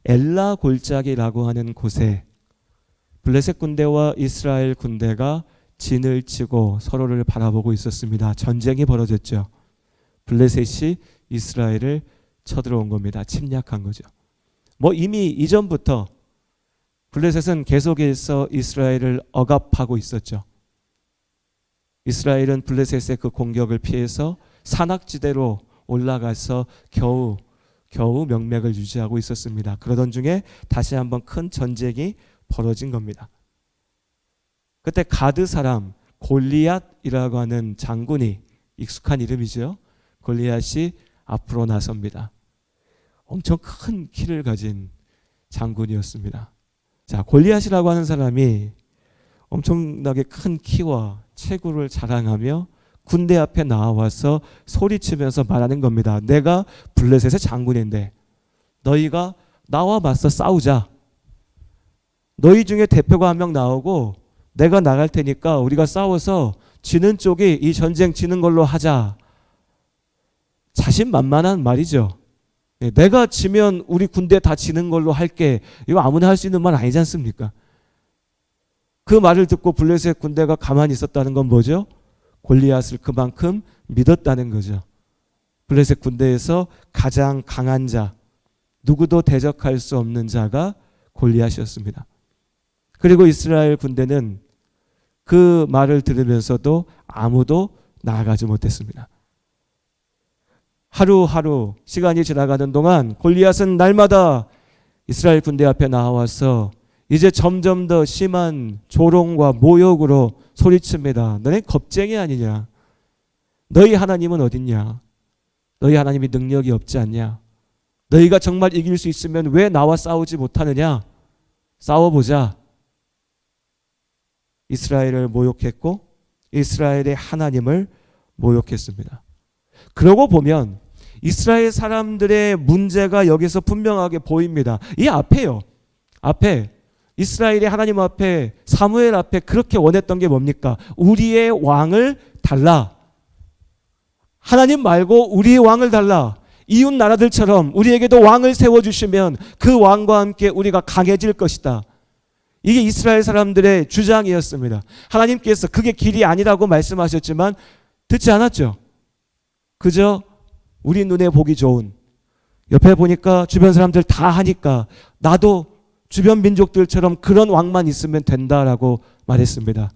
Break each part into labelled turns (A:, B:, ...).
A: 엘라 골짜기라고 하는 곳에 블레셋 군대와 이스라엘 군대가 진을 치고 서로를 바라보고 있었습니다. 전쟁이 벌어졌죠. 블레셋이 이스라엘을 쳐들어온 겁니다. 침략한 거죠. 이미 이전부터 블레셋은 계속해서 이스라엘을 억압하고 있었죠. 이스라엘은 블레셋의 그 공격을 피해서 산악지대로 올라가서 겨우 명맥을 유지하고 있었습니다. 그러던 중에 다시 한번 큰 전쟁이 벌어진 겁니다. 그때 가드 사람 골리앗이라고 하는 장군이, 익숙한 이름이죠. 골리앗이 앞으로 나섭니다. 엄청 큰 키를 가진 장군이었습니다. 자, 골리앗이라고 하는 사람이 엄청나게 큰 키와 체구를 자랑하며 군대 앞에 나와서 소리치면서 말하는 겁니다. 내가 블레셋의 장군인데 너희가 나와 맞서 싸우자. 너희 중에 대표가 한 명 나오고 내가 나갈 테니까 우리가 싸워서 지는 쪽이 이 전쟁 지는 걸로 하자. 자신만만한 말이죠. 내가 지면 우리 군대 다 지는 걸로 할게. 이거 아무나 할 수 있는 말 아니지 않습니까? 그 말을 듣고 블레셋 군대가 가만히 있었다는 건 뭐죠? 골리앗을 그만큼 믿었다는 거죠. 블레셋 군대에서 가장 강한 자, 누구도 대적할 수 없는 자가 골리앗이었습니다. 그리고 이스라엘 군대는 그 말을 들으면서도 아무도 나아가지 못했습니다. 하루하루 시간이 지나가는 동안 골리앗은 날마다 이스라엘 군대 앞에 나와서 이제 점점 더 심한 조롱과 모욕으로 소리칩니다. 너네 겁쟁이 아니냐? 너희 하나님은 어딨냐? 너희 하나님이 능력이 없지 않냐? 너희가 정말 이길 수 있으면 왜 나와 싸우지 못하느냐? 싸워보자. 이스라엘을 모욕했고 이스라엘의 하나님을 모욕했습니다. 그러고 보면 이스라엘 사람들의 문제가 여기서 분명하게 보입니다. 이 앞에요. 앞에 이스라엘의 하나님 앞에, 사무엘 앞에 그렇게 원했던 게 뭡니까? 우리의 왕을 달라. 하나님 말고 우리의 왕을 달라. 이웃 나라들처럼 우리에게도 왕을 세워주시면 그 왕과 함께 우리가 강해질 것이다. 이게 이스라엘 사람들의 주장이었습니다. 하나님께서 그게 길이 아니라고 말씀하셨지만 듣지 않았죠. 그저 우리 눈에 보기 좋은, 옆에 보니까 주변 사람들 다 하니까 나도 주변 민족들처럼 그런 왕만 있으면 된다라고 말했습니다.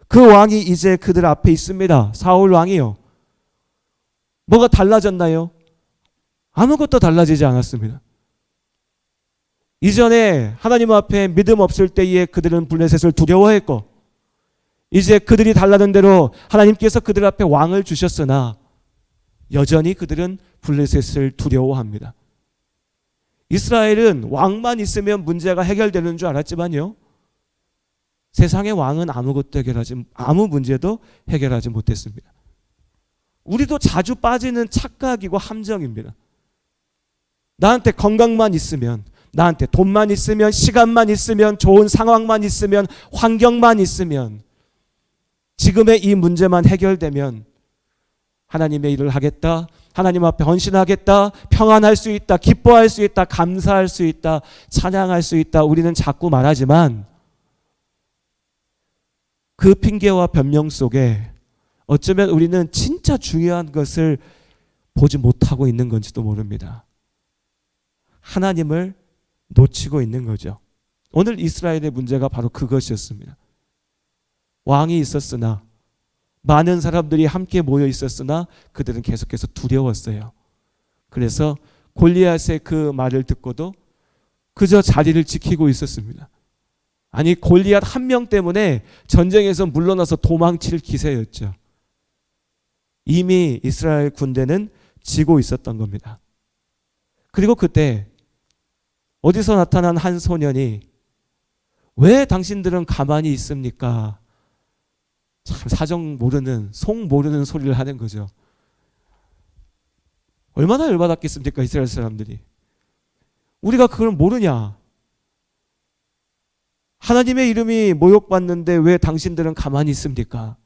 A: 그 왕이 이제 그들 앞에 있습니다. 사울 왕이요. 뭐가 달라졌나요? 아무것도 달라지지 않았습니다. 이전에 하나님 앞에 믿음 없을 때에 그들은 블레셋을 두려워했고 이제 그들이 달라는 대로 하나님께서 그들 앞에 왕을 주셨으나 여전히 그들은 블레셋을 두려워합니다. 이스라엘은 왕만 있으면 문제가 해결되는 줄 알았지만요. 세상의 왕은 아무 문제도 해결하지 못했습니다. 우리도 자주 빠지는 착각이고 함정입니다. 나한테 건강만 있으면, 나한테 돈만 있으면, 시간만 있으면, 좋은 상황만 있으면, 환경만 있으면, 지금의 이 문제만 해결되면 하나님의 일을 하겠다, 하나님 앞에 헌신하겠다, 평안할 수 있다, 기뻐할 수 있다, 감사할 수 있다, 찬양할 수 있다. 우리는 자꾸 말하지만 그 핑계와 변명 속에 어쩌면 우리는 진짜 중요한 것을 보지 못하고 있는 건지도 모릅니다. 하나님을 놓치고 있는 거죠. 오늘 이스라엘의 문제가 바로 그것이었습니다. 왕이 있었으나, 많은 사람들이 함께 모여 있었으나 그들은 계속해서 두려웠어요. 그래서 골리앗의 그 말을 듣고도 그저 자리를 지키고 있었습니다. 아니, 골리앗 한 명 때문에 전쟁에서 물러나서 도망칠 기세였죠. 이미 이스라엘 군대는 지고 있었던 겁니다. 그리고 그때 어디서 나타난 한 소년이 왜 당신들은 가만히 있습니까? 참 사정 모르는, 속 모르는 소리를 하는 거죠. 얼마나 열받았겠습니까, 이스라엘 사람들이. 우리가 그걸 모르냐? 하나님의 이름이 모욕받는데 왜 당신들은 가만히 있습니까?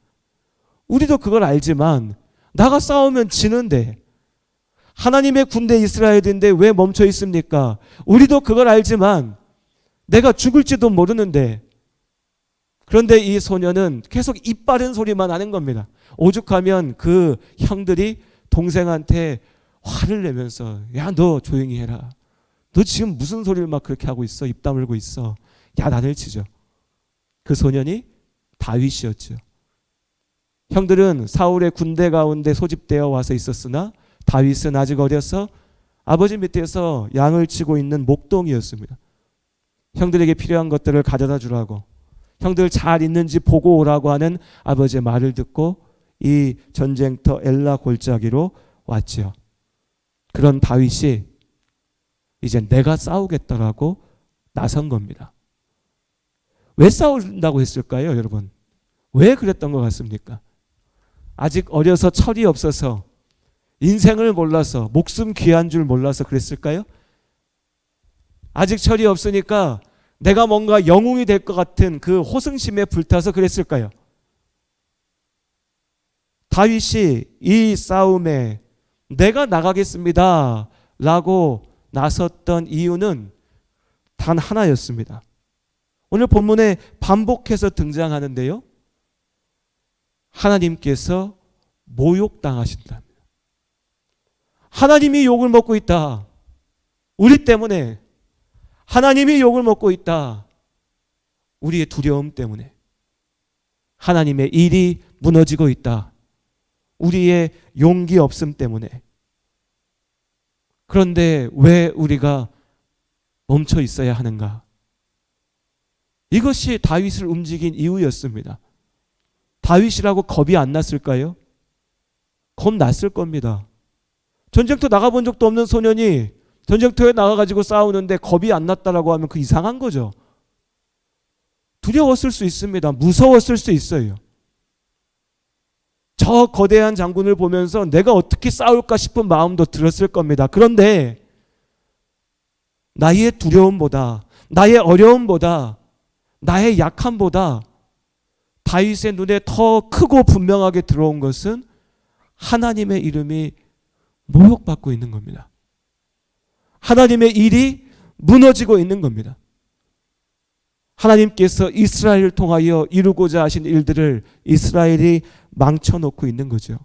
A: 우리도 그걸 알지만 나가 싸우면 지는데, 하나님의 군대 이스라엘인데 왜 멈춰 있습니까? 우리도 그걸 알지만 내가 죽을지도 모르는데, 그런데 이 소년은 계속 입 바른 소리만 하는 겁니다. 오죽하면 그 형들이 동생한테 화를 내면서 야, 너 조용히 해라. 너 지금 무슨 소리를 막 그렇게 하고 있어? 입 다물고 있어. 야단을 치죠. 그 소년이 다윗이었죠. 형들은 사울의 군대 가운데 소집되어 와서 있었으나 다윗은 아직 어려서 아버지 밑에서 양을 치고 있는 목동이었습니다. 형들에게 필요한 것들을 가져다 주라고, 형들 잘 있는지 보고 오라고 하는 아버지의 말을 듣고 이 전쟁터 엘라 골짜기로 왔지요. 그런 다윗이 이제 내가 싸우겠다라고 나선 겁니다. 왜 싸운다고 했을까요, 여러분? 왜 그랬던 것 같습니까? 아직 어려서 철이 없어서, 인생을 몰라서, 목숨 귀한 줄 몰라서 그랬을까요? 아직 철이 없으니까 내가 뭔가 영웅이 될 것 같은 그 호승심에 불타서 그랬을까요? 다윗이 이 싸움에 내가 나가겠습니다 라고 나섰던 이유는 단 하나였습니다. 오늘 본문에 반복해서 등장하는데요, 하나님께서 모욕당하신다. 하나님이 욕을 먹고 있다. 우리 때문에. 하나님이 욕을 먹고 있다. 우리의 두려움 때문에. 하나님의 일이 무너지고 있다. 우리의 용기 없음 때문에. 그런데 왜 우리가 멈춰 있어야 하는가? 이것이 다윗을 움직인 이유였습니다. 다윗이라고 겁이 안 났을까요? 겁 났을 겁니다. 전쟁터 나가본 적도 없는 소년이 전쟁터에 나가가지고 싸우는데 겁이 안 났다라고 하면 그 이상한 거죠. 두려웠을 수 있습니다. 무서웠을 수 있어요. 저 거대한 장군을 보면서 내가 어떻게 싸울까 싶은 마음도 들었을 겁니다. 그런데 나의 두려움보다, 나의 어려움보다, 나의 약함보다 다윗의 눈에 더 크고 분명하게 들어온 것은 하나님의 이름이 모욕받고 있는 겁니다. 하나님의 일이 무너지고 있는 겁니다. 하나님께서 이스라엘을 통하여 이루고자 하신 일들을 이스라엘이 망쳐놓고 있는 거죠.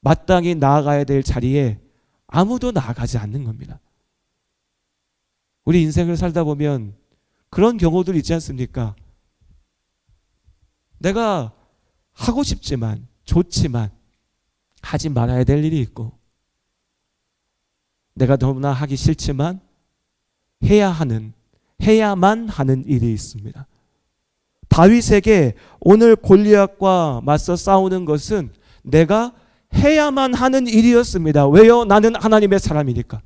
A: 마땅히 나아가야 될 자리에 아무도 나아가지 않는 겁니다. 우리 인생을 살다 보면 그런 경우들 있지 않습니까? 내가 하고 싶지만, 좋지만 하지 말아야 될 일이 있고, 내가 너무나 하기 싫지만 해야만 하는 일이 있습니다. 다윗에게 오늘 골리앗과 맞서 싸우는 것은 내가 해야만 하는 일이었습니다. 왜요? 나는 하나님의 사람이니까.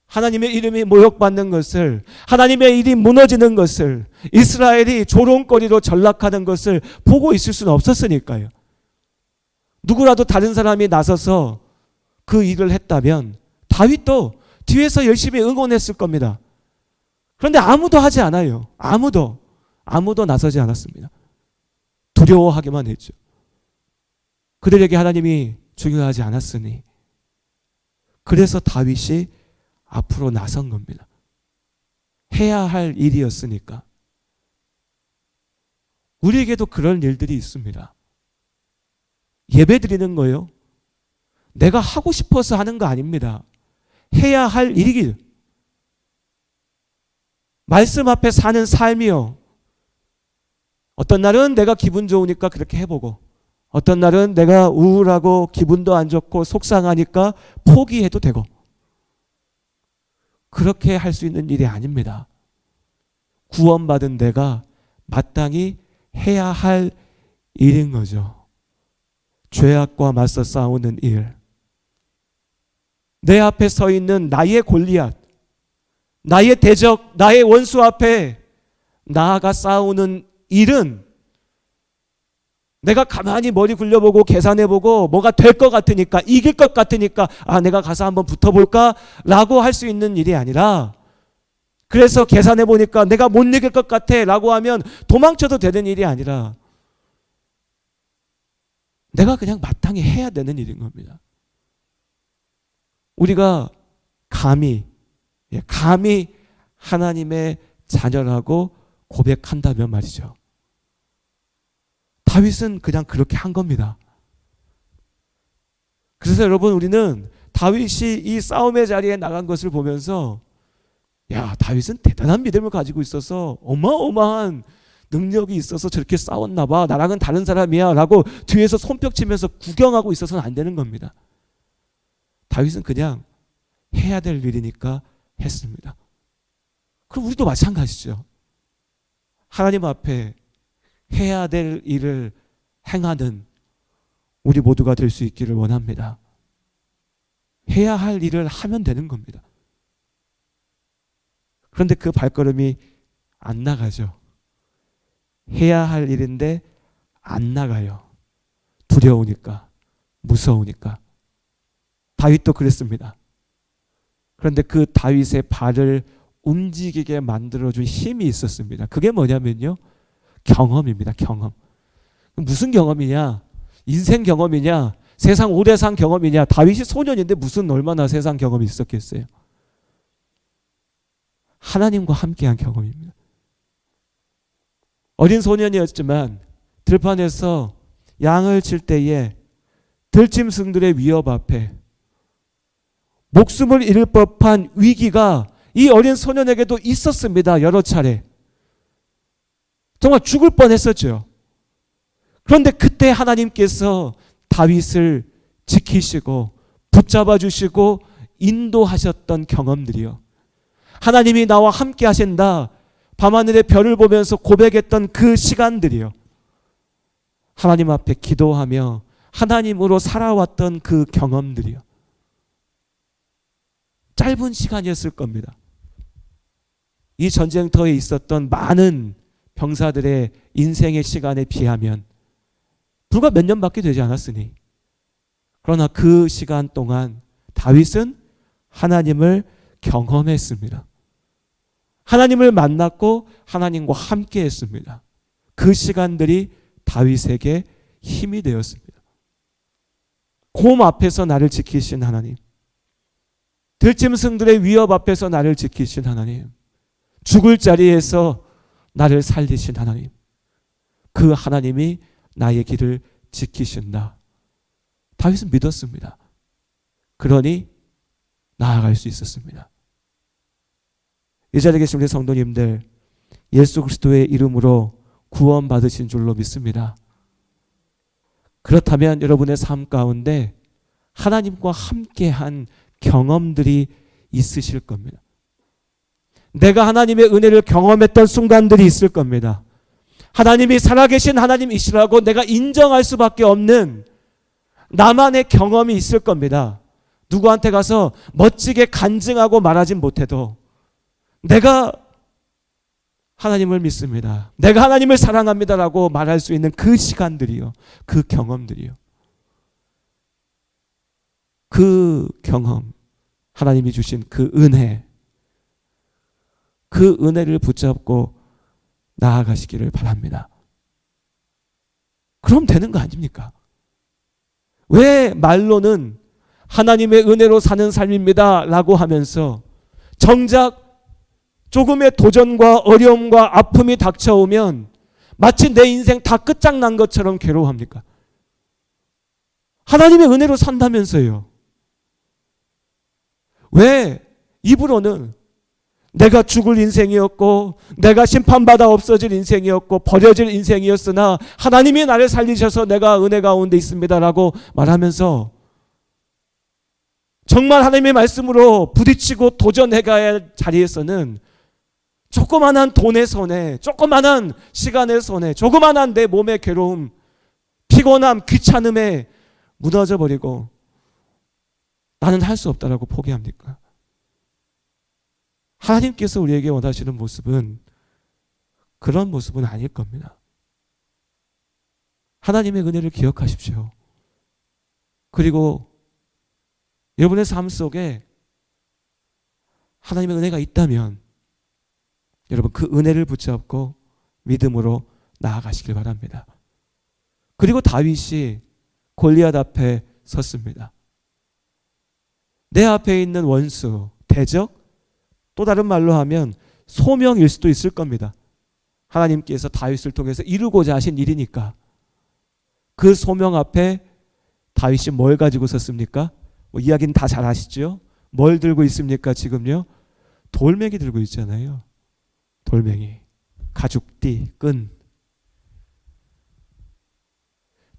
A: 하나님의 이름이 모욕받는 것을, 하나님의 일이 무너지는 것을, 이스라엘이 조롱거리로 전락하는 것을 보고 있을 수는 없었으니까요. 누구라도 다른 사람이 나서서 그 일을 했다면 다윗도 뒤에서 열심히 응원했을 겁니다. 그런데 아무도 하지 않아요. 아무도 나서지 않았습니다. 두려워하기만 했죠. 그들에게 하나님이 중요하지 않았으니. 그래서 다윗이 앞으로 나선 겁니다. 해야 할 일이었으니까. 우리에게도 그런 일들이 있습니다. 예배 드리는 거요, 내가 하고 싶어서 하는 거 아닙니다. 해야 할 일이길. 말씀 앞에 사는 삶이요, 어떤 날은 내가 기분 좋으니까 그렇게 해보고, 어떤 날은 내가 우울하고 기분도 안 좋고 속상하니까 포기해도 되고, 그렇게 할 수 있는 일이 아닙니다. 구원받은 내가 마땅히 해야 할 일인 거죠. 죄악과 맞서 싸우는 일. 내 앞에 서 있는 나의 골리앗, 나의 대적, 나의 원수 앞에 나아가 싸우는 일은 내가 가만히 머리 굴려보고 계산해보고 뭐가 될 것 같으니까, 이길 것 같으니까 내가 가서 한번 붙어볼까? 라고 할 수 있는 일이 아니라, 그래서 계산해보니까 내가 못 이길 것 같아 라고 하면 도망쳐도 되는 일이 아니라 내가 그냥 마땅히 해야 되는 일인 겁니다. 우리가 감히 하나님의 자녀라고 고백한다면 말이죠. 다윗은 그냥 그렇게 한 겁니다. 그래서 여러분, 우리는 다윗이 이 싸움의 자리에 나간 것을 보면서 야, 다윗은 대단한 믿음을 가지고 있어서 어마어마한 능력이 있어서 저렇게 싸웠나 봐. 나랑은 다른 사람이야 라고 뒤에서 손뼉치면서 구경하고 있어서는 안 되는 겁니다. 다윗은 그냥 해야 될 일이니까 했습니다. 그럼 우리도 마찬가지죠. 하나님 앞에 해야 될 일을 행하는 우리 모두가 될 수 있기를 원합니다. 해야 할 일을 하면 되는 겁니다. 그런데 그 발걸음이 안 나가죠. 해야 할 일인데 안 나가요. 두려우니까, 무서우니까. 다윗도 그랬습니다. 그런데 그 다윗의 발을 움직이게 만들어준 힘이 있었습니다. 그게 뭐냐면요, 경험입니다. 경험. 무슨 경험이냐? 인생 경험이냐? 세상 오래 산 경험이냐? 다윗이 소년인데 무슨 얼마나 세상 경험이 있었겠어요? 하나님과 함께한 경험입니다. 어린 소년이었지만 들판에서 양을 칠 때에 들짐승들의 위협 앞에 목숨을 잃을 법한 위기가 이 어린 소년에게도 있었습니다. 여러 차례. 정말 죽을 뻔했었죠. 그런데 그때 하나님께서 다윗을 지키시고 붙잡아 주시고 인도하셨던 경험들이요. 하나님이 나와 함께 하신다. 밤하늘의 별을 보면서 고백했던 그 시간들이요. 하나님 앞에 기도하며 하나님으로 살아왔던 그 경험들이요. 짧은 시간이었을 겁니다. 이 전쟁터에 있었던 많은 병사들의 인생의 시간에 비하면 불과 몇 년밖에 되지 않았으니, 그러나 그 시간 동안 다윗은 하나님을 경험했습니다. 하나님을 만났고 하나님과 함께 했습니다. 그 시간들이 다윗에게 힘이 되었습니다. 곰 앞에서 나를 지키신 하나님, 들짐승들의 위협 앞에서 나를 지키신 하나님, 죽을 자리에서 나를 살리신 하나님, 그 하나님이 나의 길을 지키신다. 다윗은 믿었습니다. 그러니 나아갈 수 있었습니다. 이 자리에 계신 우리 성도님들, 예수 그리스도의 이름으로 구원 받으신 줄로 믿습니다. 그렇다면 여러분의 삶 가운데 하나님과 함께한 경험들이 있으실 겁니다. 내가 하나님의 은혜를 경험했던 순간들이 있을 겁니다. 하나님이 살아계신 하나님이시라고 내가 인정할 수밖에 없는 나만의 경험이 있을 겁니다. 누구한테 가서 멋지게 간증하고 말하진 못해도 내가 하나님을 믿습니다, 내가 하나님을 사랑합니다라고 말할 수 있는 그 시간들이요, 그 경험들이요. 그 경험, 하나님이 주신 그 은혜, 그 은혜를 붙잡고 나아가시기를 바랍니다. 그럼 되는 거 아닙니까? 왜 말로는 하나님의 은혜로 사는 삶입니다 라고 하면서 정작 조금의 도전과 어려움과 아픔이 닥쳐오면 마치 내 인생 다 끝장난 것처럼 괴로워합니까? 하나님의 은혜로 산다면서요. 왜 입으로는 내가 죽을 인생이었고 내가 심판받아 없어질 인생이었고 버려질 인생이었으나 하나님이 나를 살리셔서 내가 은혜 가운데 있습니다라고 말하면서 정말 하나님의 말씀으로 부딪히고 도전해가야 할 자리에서는 조그만한 돈의 손해, 조그만한 시간의 손해, 조그만한 내 몸의 괴로움, 피곤함, 귀찮음에 무너져 버리고 나는 할 수 없다라고 포기합니까? 하나님께서 우리에게 원하시는 모습은 그런 모습은 아닐 겁니다. 하나님의 은혜를 기억하십시오. 그리고 여러분의 삶 속에 하나님의 은혜가 있다면 여러분 그 은혜를 붙잡고 믿음으로 나아가시길 바랍니다. 그리고 다윗이 골리앗 앞에 섰습니다. 내 앞에 있는 원수, 대적, 또 다른 말로 하면 소명일 수도 있을 겁니다. 하나님께서 다윗을 통해서 이루고자 하신 일이니까. 그 소명 앞에 다윗이 뭘 가지고 섰습니까? 뭐 이야기는 다 잘 아시죠? 뭘 들고 있습니까 지금요? 돌멩이 들고 있잖아요. 돌멩이, 가죽띠, 끈.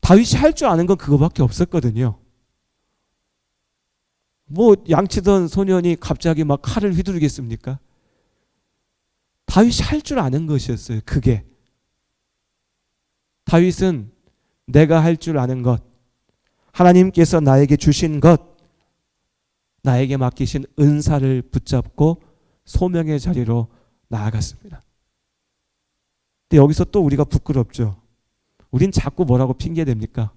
A: 다윗이 할 줄 아는 건 그거밖에 없었거든요. 뭐 양치던 소년이 갑자기 막 칼을 휘두르겠습니까? 다윗이 할 줄 아는 것이었어요. 그게. 다윗은 내가 할 줄 아는 것, 하나님께서 나에게 주신 것, 나에게 맡기신 은사를 붙잡고 소명의 자리로 나아갔습니다. 근데 여기서 또 우리가 부끄럽죠. 우린 자꾸 뭐라고 핑계댑니까?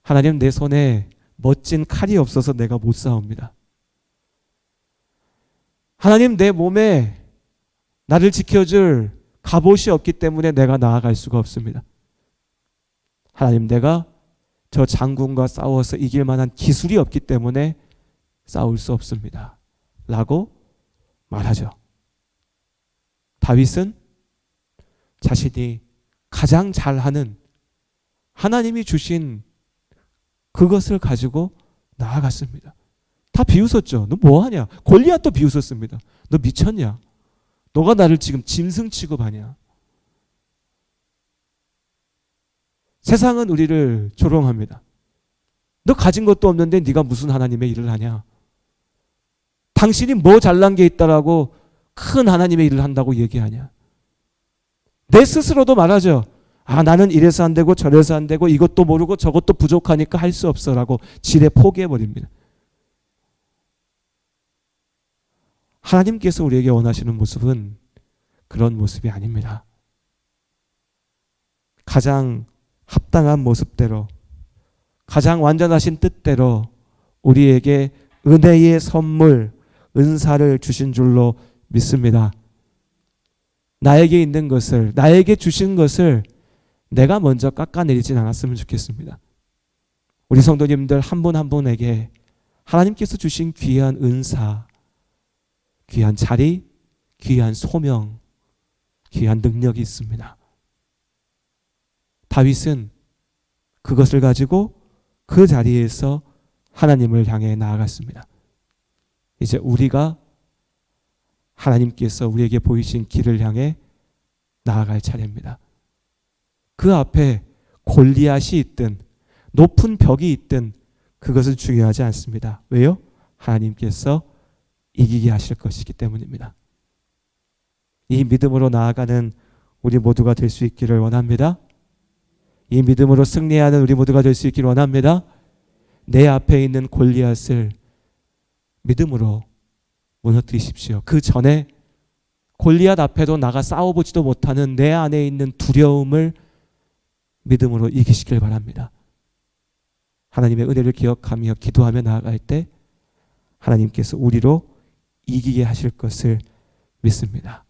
A: 하나님, 내 손에 멋진 칼이 없어서 내가 못 싸웁니다. 하나님, 내 몸에 나를 지켜줄 갑옷이 없기 때문에 내가 나아갈 수가 없습니다. 하나님, 내가 저 장군과 싸워서 이길 만한 기술이 없기 때문에 싸울 수 없습니다. 라고 말하죠. 다윗은 자신이 가장 잘하는 하나님이 주신 그것을 가지고 나아갔습니다. 다 비웃었죠. 너 뭐하냐? 골리앗도 비웃었습니다. 너 미쳤냐? 너가 나를 지금 짐승 취급하냐? 세상은 우리를 조롱합니다. 너 가진 것도 없는데 네가 무슨 하나님의 일을 하냐? 당신이 뭐 잘난 게 있다라고 큰 하나님의 일을 한다고 얘기하냐? 내 스스로도 말하죠. 아, 나는 이래서 안 되고 저래서 안 되고 이것도 모르고 저것도 부족하니까 할 수 없어라고 지레 포기해버립니다. 하나님께서 우리에게 원하시는 모습은 그런 모습이 아닙니다. 가장 합당한 모습대로, 가장 완전하신 뜻대로 우리에게 은혜의 선물, 은사를 주신 줄로 믿습니다. 나에게 있는 것을, 나에게 주신 것을 내가 먼저 깎아내리진 않았으면 좋겠습니다. 우리 성도님들 한 분 한 분에게 하나님께서 주신 귀한 은사, 귀한 자리, 귀한 소명, 귀한 능력이 있습니다. 다윗은 그것을 가지고 그 자리에서 하나님을 향해 나아갔습니다. 이제 우리가 하나님께서 우리에게 보이신 길을 향해 나아갈 차례입니다. 그 앞에 골리앗이 있든 높은 벽이 있든 그것은 중요하지 않습니다. 왜요? 하나님께서 이기게 하실 것이기 때문입니다. 이 믿음으로 나아가는 우리 모두가 될 수 있기를 원합니다. 이 믿음으로 승리하는 우리 모두가 될 수 있기를 원합니다. 내 앞에 있는 골리앗을 믿음으로 무너뜨리십시오. 그 전에 골리앗 앞에도 나가 싸워보지도 못하는 내 안에 있는 두려움을 믿음으로 이기시길 바랍니다. 하나님의 은혜를 기억하며 기도하며 나아갈 때 하나님께서 우리로 이기게 하실 것을 믿습니다.